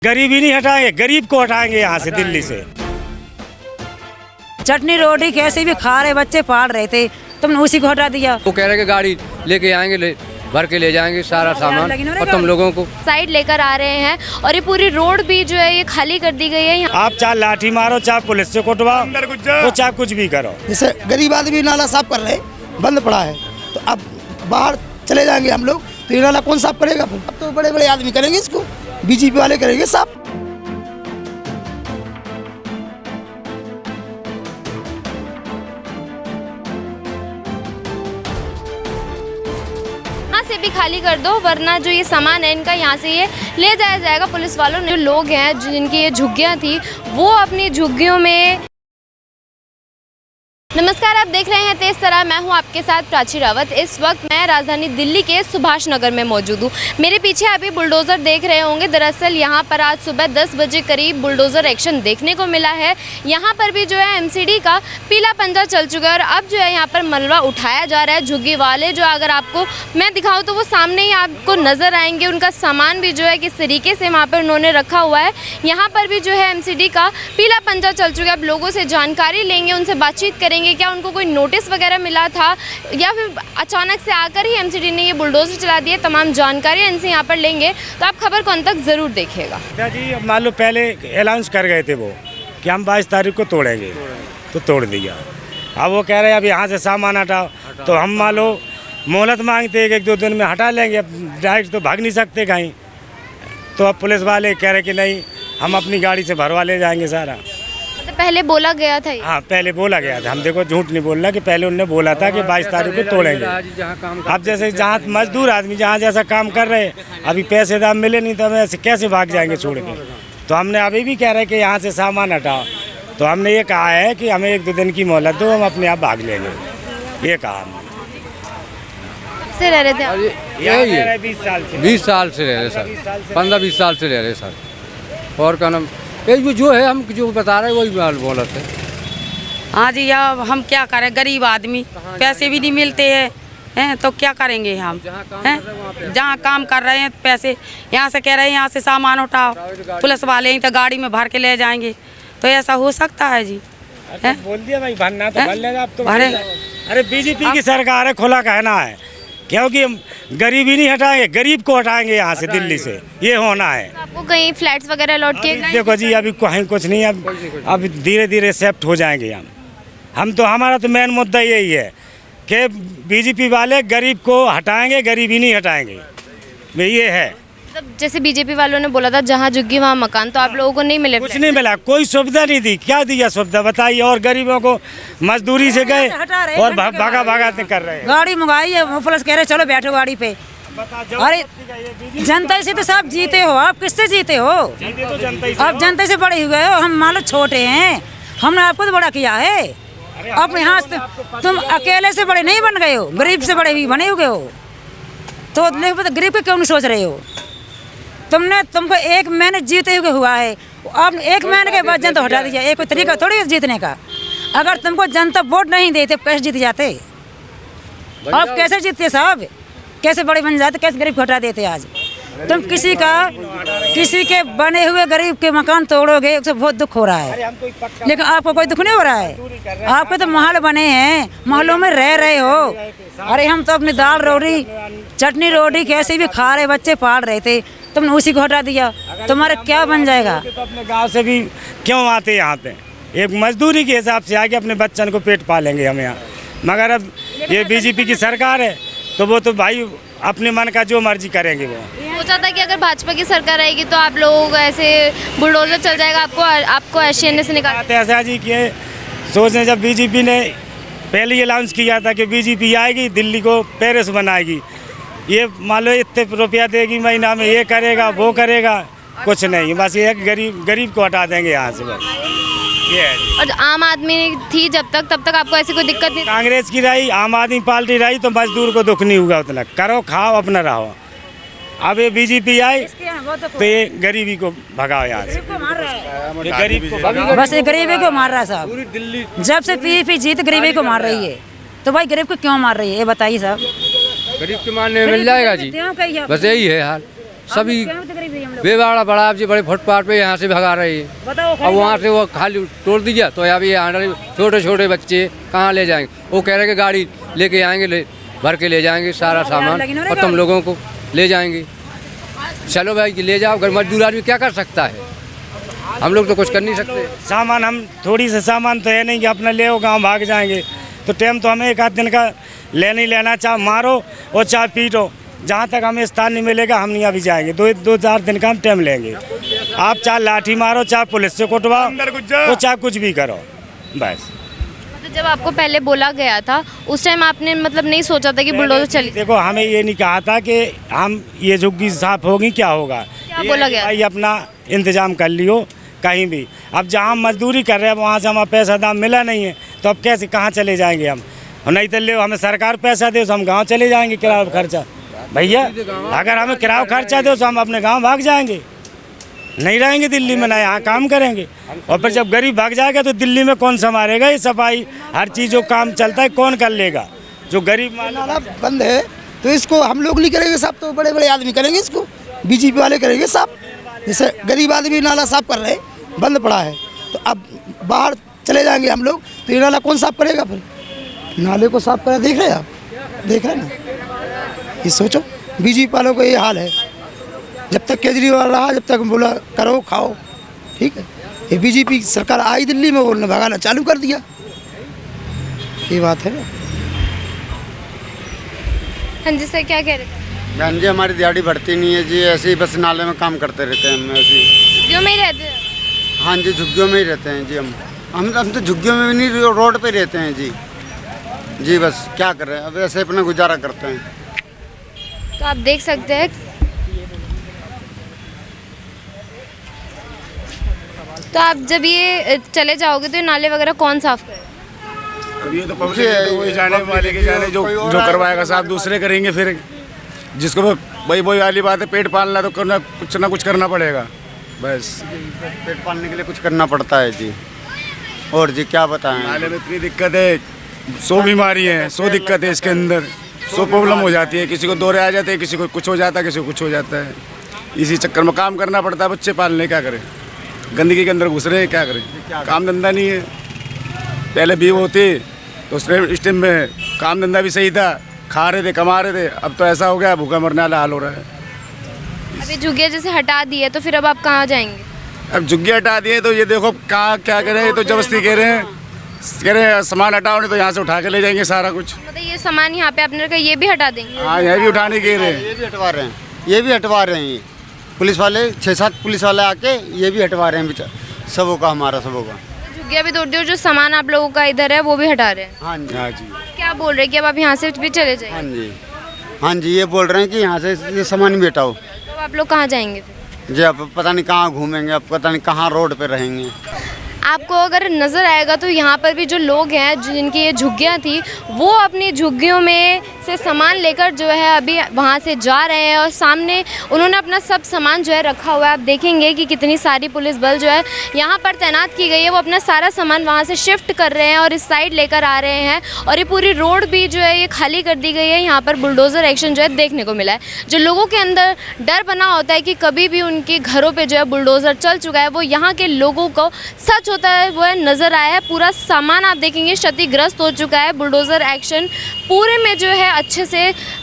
गरीबी नहीं हटाएंगे, गरीब को हटाएंगे यहाँ से, दिल्ली से। चटनी रोटी कैसे भी खा रहे बच्चे पाल रहे थे, तुमने उसी को हटा दिया। वो कह रहे कि गाड़ी लेके आएंगे, भर के ले जाएंगे सारा सामान और तुम लोगों को साइड लेकर आ रहे हैं। और ये पूरी रोड भी जो है ये खाली कर दी गई है। आप चाहे लाठी मारो, चाहे पुलिस से कुटवाओ, तो चाहे कुछ भी करो। जैसे गरीब आदमी नाला साफ कर रहे, बंद पड़ा है, तो अब बाहर चले जाएंगे हम लोग, तो ये नाला कौन साफ करेगा? फिर अब तो बड़े बड़े आदमी करेंगे इसको, बीजेपी वाले करेंगे साफ। से भी खाली कर दो, वरना जो ये सामान है इनका यहाँ से ये ले जाया जाएगा पुलिस वालों ने। जो लोग हैं जिनकी ये झुग्गियाँ थी वो अपनी झुग्गियों में। नमस्कार, आप देख रहे हैं तेज तरार। मैं हूं आपके साथ प्राची रावत। इस वक्त मैं राजधानी दिल्ली के सुभाष नगर में मौजूद हूं। मेरे पीछे अभी बुलडोज़र देख रहे होंगे। दरअसल यहां पर आज सुबह 10 बजे करीब बुलडोज़र एक्शन देखने को मिला है। यहां पर भी जो है एमसीडी का पीला पंजा चल चुका है और अब जो है यहां पर मलबा उठाया जा रहा है। झुग्गी वाले जो अगर आपको मैं दिखाऊँ तो वो सामने ही आपको नज़र आएंगे। उनका सामान भी जो है किस तरीके से वहाँ पर उन्होंने रखा हुआ है। यहाँ पर भी जो है एमसीडी का पीला पंजा चल चुका है। अब लोगों से जानकारी लेंगे, उनसे बातचीत करेंगे, क्या उनको कोई नोटिस वगैरह मिला था या फिर अचानक से आकर ही एमसीडी ने ये बुलडोजर चला दिया। तमाम जानकारी इनसे यहाँ पर लेंगे, तो आप खबर को अंत तक जरूर देखिएगा। जी, अब मान लो पहले अनाउंस कर गए थे वो कि हम 22 तारीख को तोड़ेंगे, तो तोड़ दिया। अब वो कह रहे हैं अब यहाँ से सामान हटाओ, तो हम मान लो मोहलत मांगते एक 2 दिन में हटा लेंगे। अब डायरेक्ट तो भाग नहीं सकते कहीं, तो अब पुलिस वाले कह रहे कि नहीं, हम अपनी गाड़ी से भरवा ले जाएंगे सारा। पहले बोला गया था। हाँ, पहले बोला गया था। हम देखो झूठ नहीं बोलना कि पहले उन्होंने बोला था कि 22 तारीख को तोड़ेंगे। अब जैसे जहाँ मजदूर आदमी जहाँ जैसा काम कर रहे हैं, अभी पैसे दाम मिले नहीं तो हम ऐसे कैसे भाग जाएंगे छोड़ के। तो हमने अभी भी कह रहे हैं कि यहाँ से सामान हटाओ, तो हमने ये कहा है कि हमें 1-2 दिन की मोहलत दो, हम अपने आप भाग लेंगे, ये कहा हमने। से रह रहे थे 20 साल से रह रहे सर, 15-20 साल से रह रहे सर। और क्या नाम ये जो है, हम जो बता रहे हैं वही बोलत है। हाँ जी, अब हम क्या करें, गरीब आदमी, पैसे भी नहीं मिलते हैं तो क्या करेंगे हम? जहाँ काम कर रहे हैं पैसे यहाँ से कह रहे हैं यहाँ से सामान उठाओ, पुलिस वाले ही तो गाड़ी में भर के ले जाएंगे, तो ऐसा हो सकता है जी? बोल दिया भाई भरना तो भर लेगा। अब तो अरे बीजेपी की सरकार है, खुला कहना है, क्योंकि गरीबी नहीं हटाएंगे, गरीब को हटाएंगे यहाँ से, दिल्ली से, ये होना है। आपको कहीं फ्लैट्स वगैरह लौट के देखो जी, अभी कहीं कुछ नहीं, अब धीरे धीरे शिफ्ट हो जाएंगे हम तो। हमारा तो मेन मुद्दा यही है कि बीजेपी वाले गरीब को हटाएंगे, गरीबी नहीं हटाएंगे, ये है। मतलब जैसे बीजेपी वालों ने बोला था जहाँ झुग्गी वहाँ मकान, तो आप लोगों को नहीं मिले? कुछ नहीं मिला, कोई सुविधा नहीं दी। क्या दिया सुविधा बताइए? और गरीबों को मजदूरी से गए और भागा भागा कर रहे हैं। गाड़ी मंगाई है, पुलिस कह रहे चलो बैठो गाड़ी पे। अरे जनता से तो सब जीते हो, आप किससे जीते हो? आप जनता से बड़े हुए हो, हम मान लो छोटे हैं, हमने आपको तो बड़ा किया है। अपने हाथ से तुम अकेले से बड़े नहीं बन गए हो, गरीब से बड़े भी बने हुए हो, तो गरीब को क्यों नहीं सोच रहे हो? तुमको 1 महीने जीते हुए हुआ है, आपने 1 महीने के बाद जनता हटा दिया। एक कोई तरीका थोड़ी है जीतने का। अगर तुमको जनता वोट नहीं देते कैसे जीत जाते? आप कैसे जीतते साहब? कैसे बड़े बन जाते, कैसे गरीब को हटा देते? आज तुम किसी के बने हुए गरीब के मकान तोड़ोगे, उससे बहुत दुख हो रहा है, लेकिन आपको कोई दुख नहीं हो रहा है। आपके तो महल बने हैं, महलों में रह रहे हो। अरे हम तो अपनी दाल रोटी चटनी रोटी कैसे भी खा रहे बच्चे पाल रहे थे, तुमने उसी को हटा दिया, तुम्हारा क्या बन जाएगा? तो अपने गांव से भी क्यों आते यहाँ पे? एक मजदूरी के हिसाब से आके अपने बच्चन को पेट पालेंगे हम यहाँ। मगर अब ये बीजेपी की सरकार है, तो वो तो भाई अपने मन का जो मर्जी करेंगे। वो सोचा था कि अगर भाजपा की सरकार आएगी तो आप लोग ऐसे बुलडोजर चल जाएगा, आपको एशियन से निकाल। ऐसा जी कि सोचने, जब बीजेपी ने पहले ही अनाउंस किया था कि बीजेपी आएगी, दिल्ली को पेरिस बनाएगी, ये मान लो इतने रुपया देगी महीना में, ये करेगा वो करेगा, कुछ नहीं, बस ये गरीब को हटा देंगे यहाँ से, बस ये है। और आम आदमी थी जब तक, तब तक आपको ऐसी कोई दिक्कत नहीं? कांग्रेस की रही, आम आदमी पार्टी रही, तो मजदूर को दुख नहीं होगा उतना, करो खाओ अपना रहो। अब ये बीजेपी आई तो ये गरीबी को भगाओ यहाँ से, गरीब को बस ये गरीबी को मार रहा है साहब। जब से बीजेपी जीत गरीबी को मार रही है, तो भाई गरीब को क्यों मार रही है ये बताइए साहब? गरीब के मारने में मिल जाएगा जी, बस यही है हाल। सभी बेवाड़ा बड़ा जी बड़े फुटपाथ पे यहाँ से भगा रहे हैं। अब वहाँ से वो खाली तोड़ दीजिए तो अभी यहाँ छोटे छोटे बच्चे कहाँ ले जाएंगे। वो कह रहे कि गाड़ी लेके आएंगे, भर के ले जाएंगे सारा सामान और तुम लोगों को ले जाएंगे। चलो भाई ले जाओ, मजदूर आदमी क्या कर सकता है, हम लोग तो कुछ कर नहीं सकते। सामान हम थोड़ी से सामान तो है नहीं कि अपना ले गाँव भाग जाएंगे, तो टाइम तो हमें एक आध दिन का लेना ही लेना, चाहे मारो और चाहे पीटो, जहाँ तक हमें स्थान नहीं मिलेगा हम नहीं अभी जाएंगे। दो चार दिन का हम टाइम लेंगे। आप चाहे लाठी मारो, चाहे पुलिस से कुटवाओ, तो चाहे कुछ भी करो, बस। तो जब आपको पहले बोला गया था उस टाइम आपने मतलब नहीं सोचा था कि बुलडोजर चली? देखो हमें ये नहीं कहा था कि हम ये झुग्गी साफ होगी, क्या होगा, क्या बोला गया? भाई अपना इंतजाम कर लियो कहीं भी। अब जहाँ हम मजदूरी कर रहे हैं वहाँ से हमें पैसा दाम मिला नहीं है, तो अब कैसे कहाँ चले जाएंगे हम? नहीं तो ले हमें सरकार पैसा दे तो हम गाँव चले जाएंगे, किराया खर्चा। भैया अगर हमें किराया खर्चा दे तो हम अपने गाँव भाग जाएंगे, नहीं रहेंगे दिल्ली में, ना यहाँ काम करेंगे। और फिर जब गरीब भाग जाएगा तो दिल्ली में कौन संभालेगा? ये सफाई हर चीज़ जो काम चलता है कौन कर लेगा? जो गरीब नाला बंद है तो इसको हम लोग नहीं करेंगे साफ, तो बड़े बड़े आदमी करेंगे इसको, बीजेपी वाले करेंगे साफ। जैसे गरीब आदमी नाला साफ कर रहे, बंद पड़ा है, तो अब बाहर चले जाएंगे हम लोग, तो ये नाला कौन साफ करेगा? फिर नाले को साफ करा, देख रहे हैं आप, देख रहे हैं ना? ये सोचो बीजेपी वालों का ये हाल है। जब तक केजरीवाल रहा, जब तक बोला करो खाओ, ठीक है, ये बीजेपी सरकार आई दिल्ली में, बोलने भगाना चालू कर दिया, ये बात है ना। हाँ जी सर, क्या कह रहे थे? बहन जी हमारी दिहाड़ी बढ़ती नहीं है जी, ऐसे ही बस नाले में काम करते रहते हैं हम, ऐसे ही। झुग्गियों में ही रहते हैं? हाँ जी झुग्गियों में ही रहते हैं जी हम तो झुग्गियों में भी नहीं, रोड पे रहते हैं जी बस क्या कर रहे हैं, अब ऐसे अपना गुजारा करते हैं। तो आप देख सकते हैं, तो आप जब ये चले जाओगे तो ये नाले वगैरह कौन साफ करेगा? अब ये तो पब्लिक है, तो वही जाने वाले के जाने, जो करवाएगा साहब दूसरे करेंगे। फिर जिसको वही वाली बात है, पेट पालना तो करना, कुछ ना कुछ करना पड़ेगा, बस। पेट पालने के लिए कुछ करना पड़ता है जी, और जी क्या बताएं। नाले में इतनी दिक्कत है, 100 बीमारी है, 100 दिक्कत है इसके अंदर, 100 प्रॉब्लम हो जाती है। किसी को दौरे आ जाते हैं, किसी को कुछ हो जाता है, किसी को कुछ हो जाता है। इसी चक्कर में काम करना पड़ता है, बच्चे पालने क्या करें, गंदगी के अंदर घुस रहे हैं, क्या करें, काम धंधा नहीं है। पहले भी होती तो उस टाइम में काम धंधा भी सही था, खा रहे थे, कमा रहे थे। अब तो ऐसा हो गया, भूखा मरने वाला हाल हो रहा है। अभी झुग्गियाँ जैसे हटा दी है तो फिर अब आप कहाँ जाएंगे? अब झुग्गी हटा दिए तो ये देखो कहाँ क्या करें, ये तो जबरदस्ती कह रहे हैं सामान हटाओ, नहीं तो यहाँ से उठा के ले जाएंगे सारा कुछ। मतलब ये सामान यहाँ पे आपने रखा, ये भी हटा देंगे? हाँ यहाँ भी उठाने कह रहे हैं, ये भी हटवा रहे हैं, ये भी हटवा रहे हैं। ये पुलिस वाले 6-7 पुलिस वाले आके ये भी हटवा रहे हैं, सबों का, हमारा सबों का। झुग्गियाँ भी तोड़ दी और जो सामान आप लोगों का इधर है वो भी हटा रहे हैं? हाँ जी, हाँ जी। क्या बोल रहे हैं कि अब आप यहाँ से भी चले जाएंगे? हाँ जी, हाँ जी, ये बोल रहे हैं कि यहाँ से ये सामान भी हटाओ। तो आप लोग कहाँ जाएंगे फिर? जी अब पता नहीं कहाँ घूमेंगे, अब पता नहीं कहाँ रोड पे रहेंगे। आपको अगर नज़र आएगा तो यहाँ पर भी जो लोग हैं जिनकी ये झुग्गियाँ थी, वो अपनी झुग्गियों में से सामान लेकर जो है अभी वहाँ से जा रहे हैं, और सामने उन्होंने अपना सब सामान जो है रखा हुआ है। आप देखेंगे कि कितनी सारी पुलिस बल जो है यहाँ पर तैनात की गई है, वो अपना सारा सामान वहाँ से शिफ्ट कर रहे हैं और इस साइड लेकर आ रहे हैं। और ये पूरी रोड भी जो है ये खाली कर दी गई है। यहाँ पर बुलडोज़र एक्शन जो है देखने को मिला है। जो लोगों के अंदर डर बना होता है कि कभी भी उनके घरों पर जो है बुलडोज़र चल चुका है, वो यहाँ के लोगों को सच होता है वो नज़र आया है। पूरा सामान आप देखेंगे क्षतिग्रस्त हो चुका है। बुलडोज़र एक्शन पूरे में जो है अच्छे से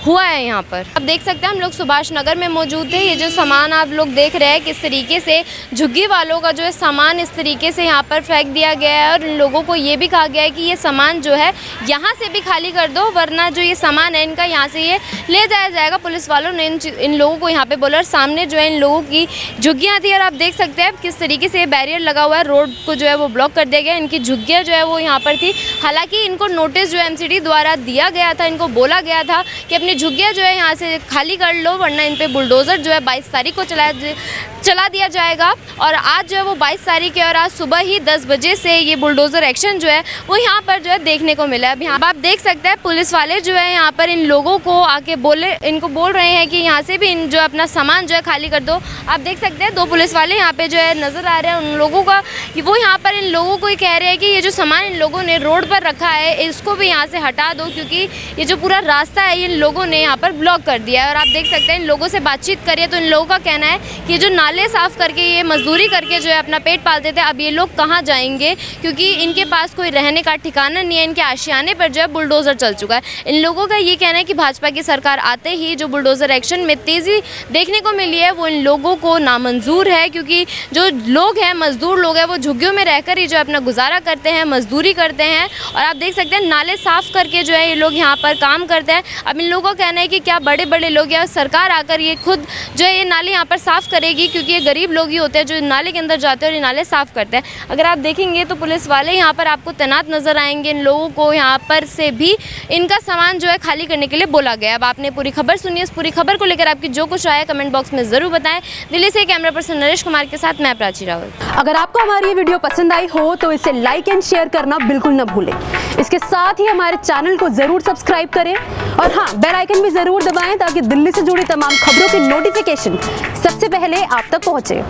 हुआ है। यहाँ पर आप देख सकते हैं हम लोग सुभाष नगर में मौजूद है। ये जो सामान आप लोग देख रहे हैं किस तरीके से झुग्गी वालों का जो है सामान इस तरीके से यहाँ पर फेंक दिया गया है, और लोगों को ये भी कहा गया है कि ये सामान जो है यहाँ से भी खाली कर दो, वरना जो ये सामान है इनका यहाँ से ये ले जाया जाएगा। पुलिस वालों ने इन लोगों को यहाँ पे बोला, और सामने जो है इन लोगों की झुग्गियाँ थी, और आप देख सकते हैं किस तरीके से बैरियर लगा हुआ है, रोड को जो है वो ब्लॉक कर दिया गया। इनकी झुग्गियाँ जो है वो यहाँ पर थी। हालांकि इनको नोटिस जो एमसीडी द्वारा दिया गया था, इनको बोला गया था कि अपनी झुग्गियाँ जो है यहाँ से खाली कर लो, वरना इन पे बुलडोज़र जो है 22 तारीख को चला दिया जाएगा। और आज जो है वो 22 तारीख है, और आज सुबह ही 10 बजे से ये बुलडोज़र एक्शन जो है वो यहाँ पर जो है देखने को मिला है। अब यहाँ आप देख सकते हैं पुलिस वाले जो है यहाँ पर इन लोगों को आके इनको बोल रहे हैं कि यहाँ से भी इन जो अपना सामान जो है खाली कर दो। आप देख सकते हैं 2 पुलिस वाले यहाँ पे जो है नज़र आ रहे हैं उन लोगों का। वो यहाँ पर इन लोगों को ही कह रहे हैं कि ये जो सामान इन लोगों ने रोड पर रखा है इसको भी यहाँ से हटा दो, क्योंकि ये जो पूरा रास्ता है इन लोगों लोगों ने यहाँ पर ब्लॉक कर दिया है। और आप देख सकते हैं इन लोगों से बातचीत करिए तो इन लोगों का कहना है कि जो नाले साफ़ करके ये मजदूरी करके जो है अपना पेट पालते थे, अब ये लोग कहाँ जाएंगे, क्योंकि इनके पास कोई रहने का ठिकाना नहीं है। इनके आशियाने पर जो है बुलडोज़र चल चुका है। इन लोगों का ये कहना है कि भाजपा की सरकार आते ही जो बुलडोज़र एक्शन में तेज़ी देखने को मिली है वो इन लोगों को नामंजूर है, क्योंकि जो लोग हैं, मजदूर लोग हैं, वो झुग्गियों में रहकर ही जो अपना गुजारा करते हैं, मजदूरी करते हैं। और आप देख सकते हैं नाले साफ़ करके जो है ये लोग यहाँ पर काम करते हैं। अब इन लोगों का कहना है कि क्या बड़े बड़े लोग या सरकार आकर ये खुद जो है ये नाले यहाँ पर साफ़ करेगी, क्योंकि ये गरीब लोग ही होते हैं जो नाले के अंदर जाते हैं और ये नाले साफ़ करते हैं। अगर आप देखेंगे तो पुलिस वाले यहाँ पर आपको तैनात नज़र आएंगे। इन लोगों को यहाँ पर से भी इनका सामान जो है खाली करने के लिए बोला गया। अब आपने पूरी खबर सुनी, इस पूरी खबर को लेकर आपकी जो कुछ आया कमेंट बॉक्स में ज़रूर बताएं। दिल्ली से कैमरा पर्सन नरेश कुमार के साथ मैं प्राची रावत। अगर आपको हमारी ये वीडियो पसंद आई हो तो इसे लाइक एंड शेयर करना बिल्कुल न भूलें। इसके साथ ही हमारे चैनल को जरूर सब्सक्राइब करें और हाँ, बेल आइकन भी जरूर दबाएं ताकि दिल्ली से जुड़ी तमाम खबरों की नोटिफिकेशन सबसे पहले आप तक पहुंचे।